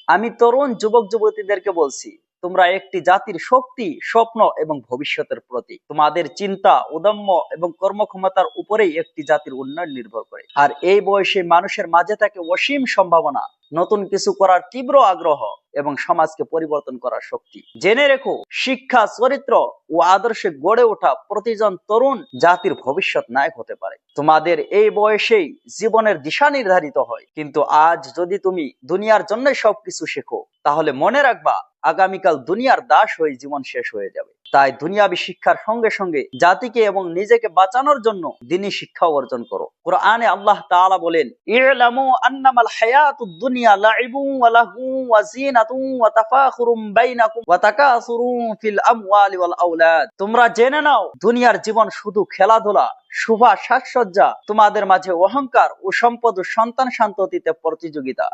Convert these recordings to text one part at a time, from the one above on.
আমি তরুণ যুবক যুবতীদেরকে বলছি, তোমরা একটি জাতির শক্তি, স্বপ্ন এবং ভবিষ্যতের প্রতীক। তোমাদের চিন্তা, উদ্যম এবং কর্মক্ষমতার উপরেই একটি জাতির উন্নয়ন নির্ভর করে। আর এই বয়সে মানুষের মাঝে থাকে অসীম সম্ভাবনা, নতুন কিছু করার তীব্র আগ্রহ এবং সমাজকে পরিবর্তন করার শক্তি। জেনে রেখো, শিক্ষা, চরিত্র ও আদর্শে গড়ে ওঠা প্রতিজন তরুণ জাতির ভবিষ্যৎ নায়ক হতে পারে। তোমাদের এই বয়সেই জীবনের দিশা নির্ধারিত হয়। কিন্তু আজ যদি তুমি দুনিয়ার জন্য সবকিছু শেখো, তাহলে মনে রাখবা আগামীকাল দুনিয়ার দাস হয়ে জীবন শেষ হয়ে যাবে। তাই দুনিয়াবী শিক্ষার সঙ্গে সঙ্গে জাতিকে এবং নিজেকে বাঁচানোর জন্য দ্বীনি শিক্ষা অর্জন করো। কুরআনে আল্লাহ তাআলা বলেন, ই'লামু আন্নামাল হায়াতুদ দুনিয়া লাইবুন ওয়া লাহু ওয়া যিনাতুন ওয়া তাফাখুরুম বাইনাকুম ওয়া তাকাসুরুন ফিল আমওয়ালি ওয়াল আওলাদ। তোমরা জেনে নাও, দুনিয়ার জীবন শুধু খেলাধুলা, শোভা সাজসজ্জা, তোমাদের মাঝে অহংকার ও সম্পদ ও সন্তান সন্ততিতে প্রতিযোগিতা।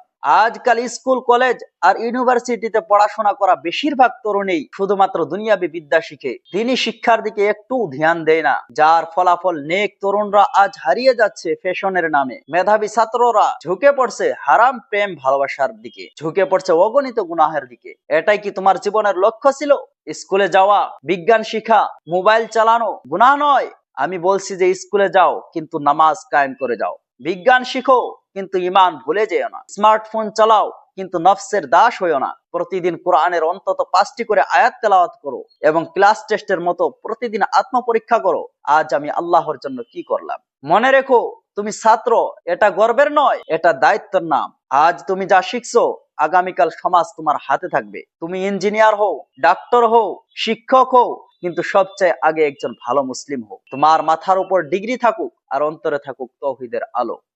আজকাল স্কুল, কলেজ আর ইউনিভার্সিটিতে পড়াশোনা করা বেশিরভাগ তরুণই শুধুমাত্র দুনিয়াবী বিদ্যা শিখে, দ্বীনি শিক্ষার দিকে একটু ধ্যান দেয় না। যার ফলাফল নেক তরুণরা আজ হারিয়ে যাচ্ছে ফ্যাশনের নামে, মেধাবী ছাত্ররা ঝুঁকে পড়ছে হারাম প্রেম ভালোবাসার দিকে, ঝুঁকে পড়ছে অগণিত গুনাহের দিকে। এটাই কি তোমার জীবনের লক্ষ্য ছিল? স্কুলে যাওয়া, বিজ্ঞান শিখা, মোবাইল চালানো গুনাহ নয়। আমি বলছি যে স্কুলে যাও, কিন্তু নামাজ কায়েম করে যাও। বিজ্ঞান শিখো, কিন্তু ঈমান ভুলে যেও না। স্মার্টফোন চালাও, কিন্তু নফসের দাস হইও না। প্রতিদিন কোরআনের অন্তত 5টি করে আয়াত তেলাওয়াত করো এবং ক্লাস টেস্টের মতো প্রতিদিন আত্মপরীক্ষা করো, আজ আমি আল্লাহর জন্য কি করলাম। মনে রেখো, তুমি ছাত্র, এটা গর্বের নয়, এটা দায়িত্বের নাম। আজ তুমি যা শিখছো, আগামীকাল সমাজ তোমার হাতে থাকবে। তুমি ইঞ্জিনিয়ার হও, ডাক্তার হও, শিক্ষক হও, কিন্তু সবচেয়ে আগে একজন ভালো মুসলিম হোক। তোমার মাথার উপর ডিগ্রি থাকুক আর অন্তরে থাকুক তাওহীদের আলো।